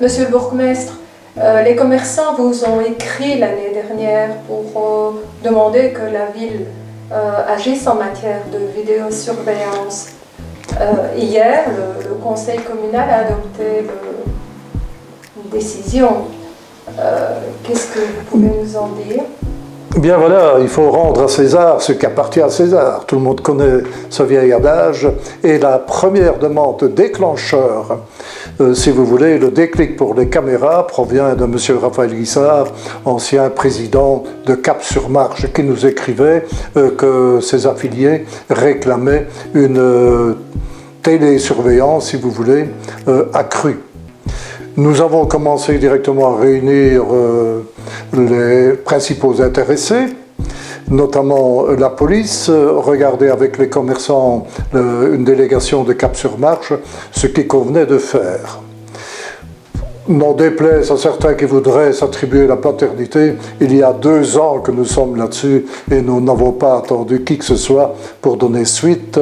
Monsieur le bourgmestre, les commerçants vous ont écrit l'année dernière pour demander que la ville agisse en matière de vidéosurveillance. Hier, le conseil communal a adopté une décision. Qu'est-ce que vous pouvez nous en dire? Bien voilà, il faut rendre à César ce qui appartient à César. Tout le monde connaît ce vieil adage. Et la première demande déclencheur, si vous voulez, le déclic pour les caméras provient de M. Raphaël Guissard, ancien président de Cap-sur-Marche, qui nous écrivait que ses affiliés réclamaient une télésurveillance, si vous voulez, accrue. Nous avons commencé directement à réunir les principaux intéressés, notamment la police, regarder avec les commerçants une délégation de Cap-sur-Marche ce qu'il convenait de faire. N'en déplaise à certains qui voudraient s'attribuer la paternité, il y a 2 ans que nous sommes là-dessus et nous n'avons pas attendu qui que ce soit pour donner suite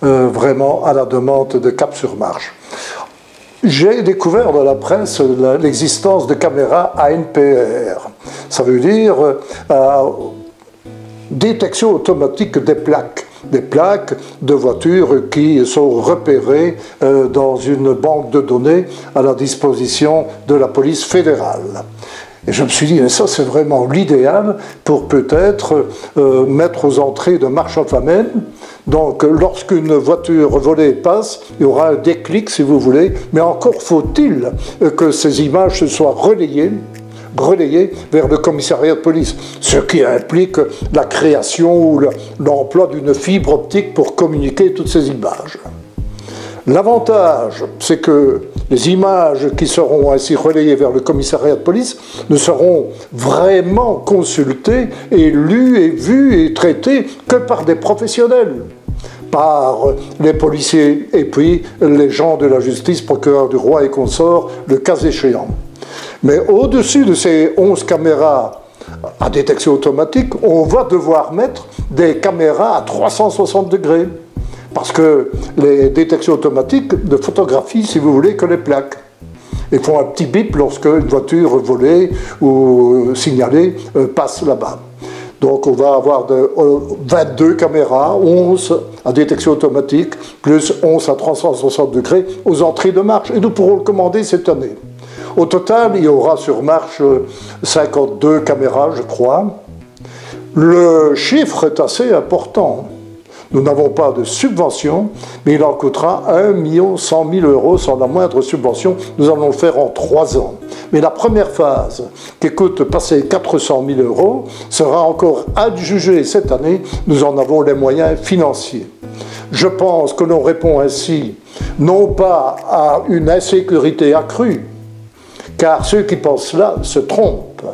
vraiment à la demande de Cap-sur-Marche. J'ai découvert dans la presse l'existence de caméras ANPR. Ça veut dire détection automatique des plaques de voitures qui sont repérées dans une banque de données à la disposition de la police fédérale. Et je me suis dit, mais ça c'est vraiment l'idéal pour peut-être mettre aux entrées de Marchand-Famenne. Donc lorsqu'une voiture volée passe, il y aura un déclic si vous voulez, mais encore faut-il que ces images soient relayées vers le commissariat de police, ce qui implique la création ou l'emploi d'une fibre optique pour communiquer toutes ces images. L'avantage, c'est que les images qui seront ainsi relayées vers le commissariat de police ne seront vraiment consultées et lues et vues et traitées que par des professionnels, par les policiers et puis les gens de la justice, procureurs du roi et consorts, le cas échéant. Mais au-dessus de ces 11 caméras à détection automatique, on va devoir mettre des caméras à 360 degrés. Parce que les détections automatiques ne photographient, si vous voulez, que les plaques. Ils font un petit bip lorsque une voiture volée ou signalée passe là-bas. Donc on va avoir 22 caméras, 11 à détection automatique, plus 11 à 360 degrés aux entrées de marche. Et nous pourrons le commander cette année. Au total, il y aura sur marche 52 caméras, je crois. Le chiffre est assez important. Nous n'avons pas de subvention, mais il en coûtera 1 100 000 € sans la moindre subvention. Nous allons le faire en 3 ans. Mais la première phase, qui coûte passer 400 000 € sera encore adjugée cette année. Nous en avons les moyens financiers. Je pense que l'on répond ainsi, non pas à une insécurité accrue, car ceux qui pensent cela se trompent.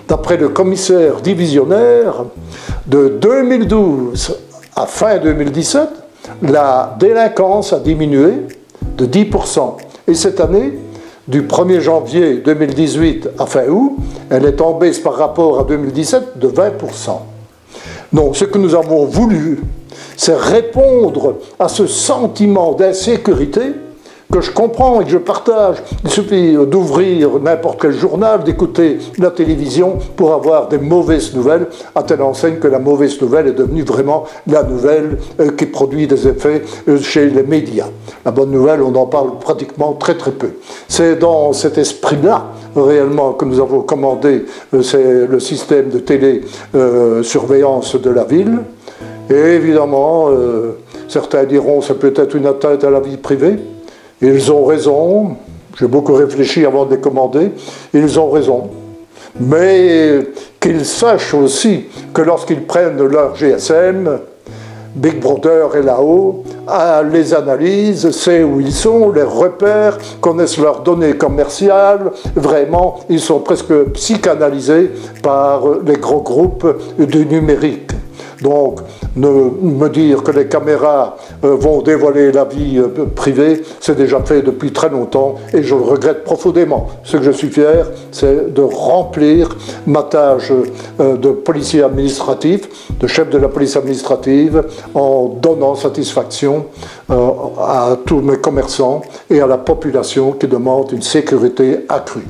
D'après le commissaire divisionnaire, de 2012 à fin 2017, la délinquance a diminué de 10%. Et cette année, du 1er janvier 2018 à fin août, elle est en baisse par rapport à 2017 de 20%. Donc ce que nous avons voulu, c'est répondre à ce sentiment d'insécurité que je comprends et que je partage. Il suffit d'ouvrir n'importe quel journal, d'écouter la télévision pour avoir des mauvaises nouvelles, à telle enseigne que la mauvaise nouvelle est devenue vraiment la nouvelle qui produit des effets chez les médias. La bonne nouvelle, on en parle pratiquement très très peu. C'est dans cet esprit-là, réellement, que nous avons commandé le système de télésurveillance de la ville. Et évidemment, certains diront c'est peut-être une atteinte à la vie privée. Ils ont raison, j'ai beaucoup réfléchi avant de les commander, ils ont raison. Mais qu'ils sachent aussi que lorsqu'ils prennent leur GSM, Big Brother est là-haut, les analyse, sait où ils sont, les repères, connaissent leurs données commerciales, vraiment, ils sont presque psychanalysés par les gros groupes du numérique. Donc, me dire que les caméras vont dévoiler la vie privée, c'est déjà fait depuis très longtemps et je le regrette profondément. Ce que je suis fier, c'est de remplir ma tâche de policier administratif, de chef de la police administrative, en donnant satisfaction à tous mes commerçants et à la population qui demande une sécurité accrue.